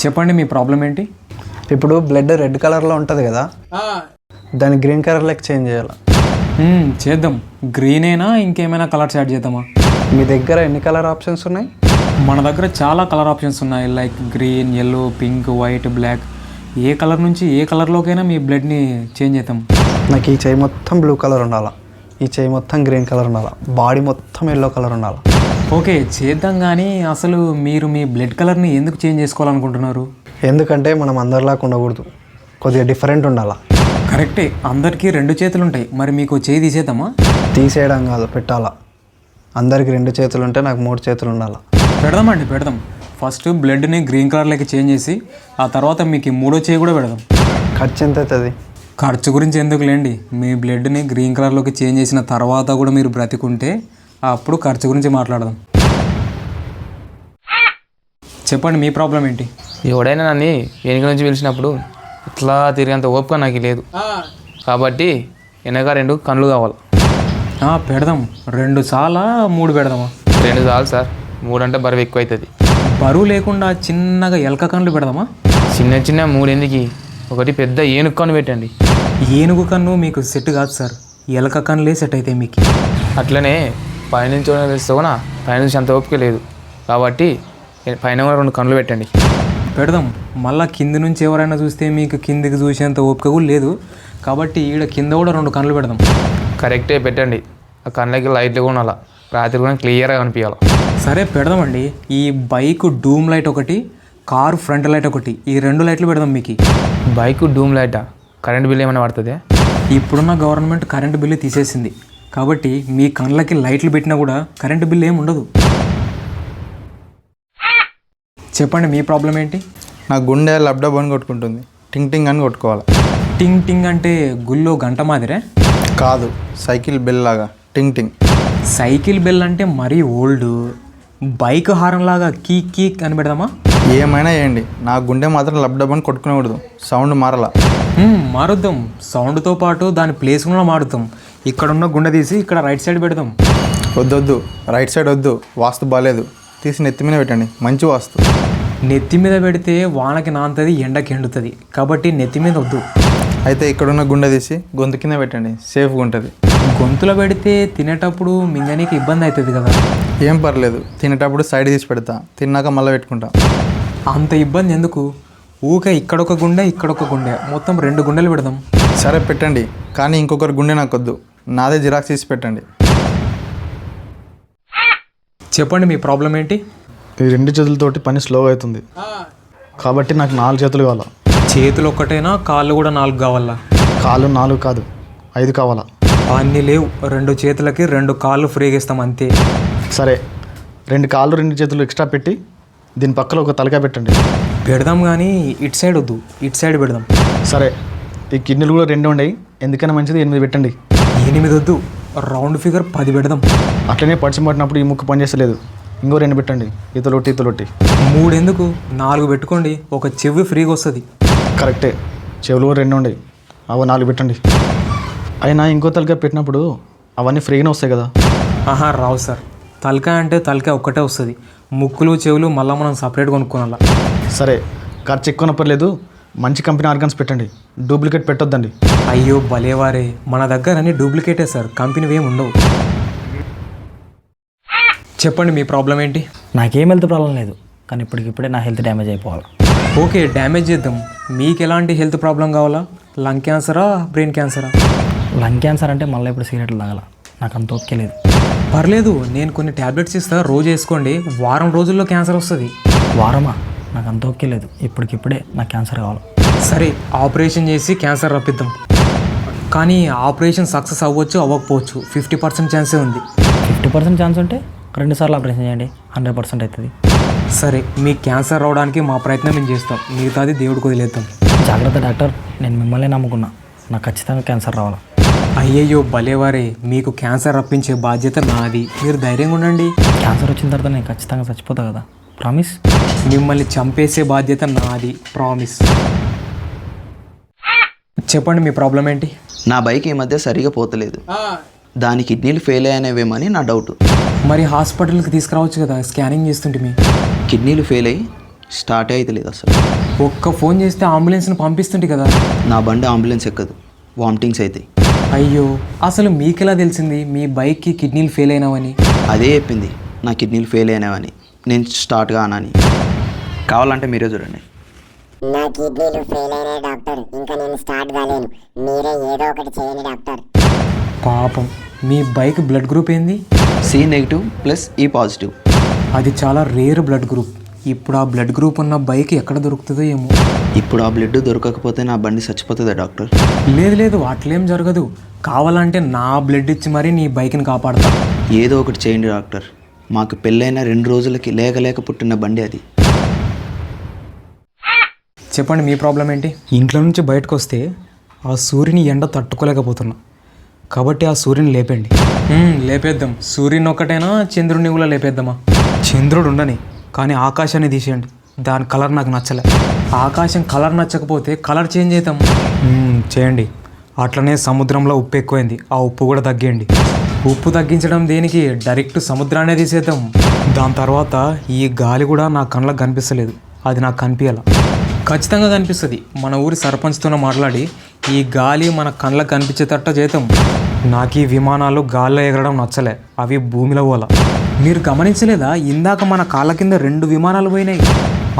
చెప్పండి మీ ప్రాబ్లం ఏంటి? ఇప్పుడు బ్లడ్ రెడ్ కలర్లో ఉంటుంది కదా, దాన్ని గ్రీన్ కలర్లోకి చేంజ్ చేయాలి. చేద్దాం. గ్రీనేనా ఇంకేమైనా కలర్స్ యాడ్ చేద్దామా? మీ దగ్గర ఎన్ని కలర్ ఆప్షన్స్ ఉన్నాయి? మన దగ్గర చాలా కలర్ ఆప్షన్స్ ఉన్నాయి. Like green, yellow, pink, white, black. ఏ కలర్ నుంచి ఏ కలర్లోకైనా మీ బ్లడ్ని చేంజ్ చేద్దాం. నాకు ఈ చెయ్యి మొత్తం బ్లూ కలర్ ఉండాలా, ఈ చెయ్యి మొత్తం గ్రీన్ కలర్ ఉండాలా, బాడీ మొత్తం ఎల్లో కలర్ ఉండాలా. ఓకే చేద్దాం, కానీ అసలు మీరు మీ బ్లడ్ కలర్ని ఎందుకు చేంజ్ చేసుకోవాలనుకుంటున్నారు? ఎందుకంటే మనం అందరిలాగా ఉండకూడదు, కొద్దిగా డిఫరెంట్ ఉండాలా. కరెక్టే, అందరికీ 2 చేతులు ఉంటాయి. మరి మీకు చేయి తీసేద్దామా? తీసేయడం కాదు, పెట్టాలా. అందరికి 2 చేతులు ఉంటే నాకు 3 చేతులు ఉండాలా. పెడదామండి, పెడదాం. ఫస్ట్ బ్లడ్ని గ్రీన్ కలర్లోకి చేంజ్ చేసి ఆ తర్వాత మీకు 3వ చేయి కూడా పెడదాం. ఖర్చు ఎంత అవుతుంది? ఖర్చు గురించి ఎందుకులేండి, మీ బ్లడ్ని గ్రీన్ కలర్లోకి చేంజ్ చేసిన తర్వాత కూడా మీరు బ్రతికుంటే అప్పుడు ఖర్చు గురించి మాట్లాడదాం. చెప్పండి మీ ప్రాబ్లం ఏంటి? ఎవడైనా నన్ను వెనుక నుంచి పిలిచినప్పుడు ఇట్లా తిరిగేంత ఓపిక నాకు లేదు. కాబట్టి వెనక 2 కళ్ళు కావాలి. పెడదాం. 2 చాలా 3 పెడదామా? 2 చాలు సార్, 3 అంటే బరువు ఎక్కువ అవుతుంది. బరువు లేకుండా చిన్నగా ఎలక కన్నులు పెడదామా? చిన్న చిన్న 3 ఎందుకు, ఒకటి పెద్ద ఏనుగు కన్ను పెట్టండి. ఏనుగు కన్ను మీకు సెట్ కాదు సార్, ఎలక కన్నులే సెట్ అవుతాయి మీకు. అట్లనే పైనుంచి తెలిస్తే కూడా పైనుంచి అంత ఓపిక లేదు. కాబట్టి పైన 2 కళ్ళు పెట్టండి. పెడదాం. మళ్ళీ కింది నుంచి ఎవరైనా చూస్తే మీకు కిందికి చూసేంత ఓపిక కూడా లేదు. కాబట్టి ఈడ కింద కూడా 2 కళ్ళు పెడదాం. కరెక్టే పెట్టండి. ఆ కళ్ళకి లైట్లు కూడా ఉండాలి, రాత్రి కూడా క్లియర్గా కనిపించాలి. సరే పెడదామండి. ఈ బైక్ డూమ్ లైట్ ఒకటి, కారు ఫ్రంట్ లైట్ ఒకటి, ఈ 2 లైట్లు పెడదాం మీకు. బైక్ డూమ్ లైటా? కరెంట్ బిల్ ఏమైనా పడుతుంది? ఇప్పుడున్న గవర్నమెంట్ కరెంటు బిల్లు తీసేసింది. కాబట్టి మీ కళ్ళకి లైట్లు పెట్టినా కూడా కరెంటు బిల్ ఏమి ఉండదు. చెప్పండి మీ ప్రాబ్లం ఏంటి? నా గుండె లబ్డబ్ అని కొట్టుకుంటుంది, టింగ్ టింగ్ అని కొట్టుకోవాలి. టింగ్ టింగ్ అంటే గుళ్ళో గంట మాదిరే? కాదు, సైకిల్ బెల్ లాగా టింగ్ టింగ్. సైకిల్ బెల్ అంటే మరీ ఓల్డ్. బైక్ హారం లాగా కీక్ కీక్ అని పెడదామా? ఏమైనా వేయండి, నా గుండె మాత్రం లబ్డబ్ అని కొట్టుకునేకూడదు, సౌండ్ మారలా. మారుద్దాం. సౌండ్తో పాటు దాని ప్లేస్ కూడా మారుద్దాం. ఇక్కడున్న గుండె తీసి ఇక్కడ రైట్ సైడ్ పెడదాం. వద్దొద్దు, రైట్ సైడ్ వద్దు, వాస్తు బాగాలేదు. తీసి నెత్తి మీద పెట్టండి, మంచి వాస్తు. నెత్తి మీద పెడితే వానకి నాంతది, ఎండకి ఎండుతుంది. కాబట్టి నెత్తి మీద వద్దు. అయితే ఇక్కడున్న గుండె తీసి గొంతు కింద పెట్టండి, సేఫ్గా ఉంటుంది. గొంతులో పెడితే తినేటప్పుడు మింగనీకి ఇబ్బంది అవుతుంది కదా. ఏం పర్లేదు, తినేటప్పుడు సైడ్ తీసి పెడతా, తిన్నాక మళ్ళీ పెట్టుకుంటా. అంత ఇబ్బంది ఎందుకు? ఊకే ఇక్కడొక గుండె ఇక్కడొక గుండె, మొత్తం 2 గుండెలు పెడదాం. సరే పెట్టండి, కానీ ఇంకొకరి గుండె నాకు వద్దు, నాదే జిరాక్స్ తీసి పెట్టండి. చెప్పండి మీ ప్రాబ్లం ఏంటి? ఈ 2 చేతులతోటి పని స్లోగా అవుతుంది, కాబట్టి నాకు 4 చేతులు కావాలా. చేతులు ఒక్కటేనా, కాళ్ళు కూడా 4 కావాలా? కాళ్ళు 4 కాదు, 5 కావాలా. అన్నీ లేవు. 2 చేతులకి 2 కాళ్ళు ఫ్రీగా ఇస్తాం అంతే. సరే, 2 కాళ్ళు 2 చేతులు ఎక్స్ట్రా పెట్టి దీని పక్కన ఒక తలకాయ పెట్టండి. పెడదాం, కానీ ఇటు సైడ్ వద్దు, ఇటు సైడ్ పెడదాం. సరే, ఈ కిడ్నీలు కూడా 2 ఉన్నాయి, ఎందుకైనా మంచిది 8 పెట్టండి. 8 వద్దు, రౌండ్ ఫిగర్ 10 పెడదాం. అట్లనే పడిచి పట్టినప్పుడు ఈ ముక్కు పనిచేస్తలేదు, ఇంకో 2 పెట్టండి. ఈతలొట్టి 3 ఎందుకు, 4 పెట్టుకోండి. ఒక చెవి ఫ్రీగా వస్తుంది. కరెక్టే, చెవులు 2 ఉన్నాయి, అవి 4 పెట్టండి. అయినా ఇంకో తలకాయ పెట్టినప్పుడు అవన్నీ ఫ్రీగానే వస్తాయి కదా. రావు సార్. తలకాయ అంటే తలకాయ ఒక్కటే వస్తుంది. ముక్కులు చెవులు మళ్ళీ మనం సపరేట్ కొనుక్కోనాల. సరే, ఖర్చు ఎక్కువ పర్లేదు, మంచి కంపెనీ ఆర్గన్స్ పెట్టండి, డూప్లికేట్ పెట్టొద్దండి. అయ్యో భలేవారే, మన దగ్గర అన్ని డూప్లికేటే సార్, కంపెనీ ఏమి ఉండవు. చెప్పండి మీ ప్రాబ్లం ఏంటి? నాకేం హెల్త్ ప్రాబ్లం లేదు, కానీ ఇప్పటికిప్పుడే నా హెల్త్ డ్యామేజ్ అయిపోవాలి. ఓకే డ్యామేజ్ చేద్దాం. మీకు ఎలాంటి హెల్త్ ప్రాబ్లం కావాలా? లంగ్ క్యాన్సరా, బ్రెయిన్ క్యాన్సరా? లంగ్ క్యాన్సర్ అంటే మళ్ళీ ఇప్పుడు సిగరెట్లు తాగాల, నాకు అంత ఓకే లేదు. పర్లేదు, నేను కొన్ని ట్యాబ్లెట్స్ ఇస్తా, రోజు వేసుకోండి. వారం రోజుల్లో క్యాన్సర్ వస్తుంది. వారమా? నాకు అంత ఓకే లేదు, ఇప్పటికిప్పుడే నాకు క్యాన్సర్ కావాలి. సరే, ఆపరేషన్ చేసి క్యాన్సర్ రప్పిద్దాం. కానీ ఆపరేషన్ సక్సెస్ అవ్వచ్చు, అవ్వకపోవచ్చు. 50% ఛాన్సే ఉంది. 50% ఛాన్స్ ఉంటే 2 సార్లు ఆపరేషన్ చేయండి, 100% అవుతుంది. సరే, మీ క్యాన్సర్ రావడానికి మా ప్రయత్నం మేము చేస్తాం, మిగతాది దేవుడికి వదిలేద్దాం. జాగ్రత్త డాక్టర్, నేను మిమ్మల్ని నమ్ముకున్నా, నాకు ఖచ్చితంగా క్యాన్సర్ రావాలి. అయ్యయ్యో భలేవారే, మీకు క్యాన్సర్ రప్పించే బాధ్యత నాది, మీరు ధైర్యంగా ఉండండి. క్యాన్సర్ వచ్చిన తర్వాత నేను ఖచ్చితంగా చచ్చిపోతా కదా, ప్రామిస్. మిమ్మల్ని చంపేసే బాధ్యత నాది, ప్రామిస్. చెప్పండి మీ ప్రాబ్లం ఏంటి? నా బైక్ ఈ మధ్య సరిగా పోతలేదు, దాని కిడ్నీలు ఫెయిల్ అయ్యానేవేమని నా డౌట్. మరి హాస్పిటల్కి తీసుకురావచ్చు కదా, స్కానింగ్ చేస్తుంటే మీ కిడ్నీలు ఫెయిల్ అయ్యి స్టార్టే అయితే లేదు అసలు. ఒక్క ఫోన్ చేస్తే అంబులెన్స్ని పంపిస్తుంటే కదా. నా బండి అంబులెన్స్ ఎక్కదు, వామిటింగ్స్ అవుతాయి. అయ్యో, అసలు మీకెలా తెలిసింది మీ బైక్కి కిడ్నీలు ఫెయిల్ అయినావని? అదే చెప్పింది, నా కిడ్నీలు ఫెయిల్ అయినావని. నేను స్టార్ట్ కానని. కావాలంటే మీరే చూడండి. నా కిడ్నీలు ఫెయిల్ అయినాయి డాక్టర్, ఇంకా నేను స్టార్ట్ కాలేను, మీరే ఏదో ఒకటి చేయండి డాక్టర్. పాపం, మీ బైక్ బ్లడ్ గ్రూప్ ఏంది? సి నెగిటివ్ ప్లస్ ఈ పాజిటివ్. అది చాలా రేర్ బ్లడ్ గ్రూప్. ఇప్పుడు ఆ బ్లడ్ గ్రూప్ ఉన్న బైక్ ఎక్కడ దొరుకుతుందో ఏమో. ఇప్పుడు ఆ బ్లడ్ దొరకకపోతే నా బండి చచ్చిపోతుందా డాక్టర్? లేదు లేదు, అట్లేం జరగదు. కావాలంటే నా బ్లడ్ ఇచ్చి మరీ నీ బైక్ని కాపాడతా. ఏదో ఒకటి చేయండి డాక్టర్. మాకు పెళ్ళైన 2 రోజులకి లేక పుట్టిన బండి అది. చెప్పండి, మీ ప్రాబ్లం ఏంటి? ఇంట్లో నుంచి బయటకు వస్తే ఆ సూర్యుని ఎండ తట్టుకోలేకపోతున్నా, కాబట్టి ఆ సూర్యుని లేపండి. లేపేద్దాం. సూర్యుని ఒక్కటైనా చంద్రుడిని కూడా లేపేద్దామా? చంద్రుడు ఉండని, కానీ ఆకాశాన్ని తీసేయండి. దాని కలర్ నాకు నచ్చలే. ఆకాశం కలర్ నచ్చకపోతే కలర్ చేంజ్ చేద్దాం. చేయండి. అట్లనే సముద్రంలో ఉప్పు ఎక్కువైంది, ఆ ఉప్పు కూడా తగ్గియండి. ఉప్పు తగ్గించడం దేనికి? డైరెక్ట్ సముద్రాన్ని తీసేద్దాం. దాని తర్వాత ఈ గాలి కూడా నా కళ్ళకు కనిపిస్తలేదు, అది నాకు కనిపించాల. ఖచ్చితంగా కనిపిస్తుంది. మన ఊరి సర్పంచ్తో మాట్లాడి ఈ గాలి మన కళ్ళకు కనిపించేటట్టు చేద్దాం. నాకు ఈ విమానాలు గాల్లో ఎగరడం నచ్చలే, అవి భూమిలో పోలా. మీరు గమనించలేదా, ఇందాక మన కాళ్ళ కింద 2 విమానాలు పోయినాయి?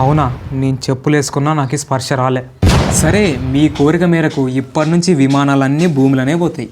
అవునా? నేను చెప్పులు వేసుకున్నా, నాకు స్పర్శ రాలే. సరే, మీ కోరిక మేరకు ఇప్పటి నుంచి విమానాలన్నీ భూమిలోనే పోతాయి.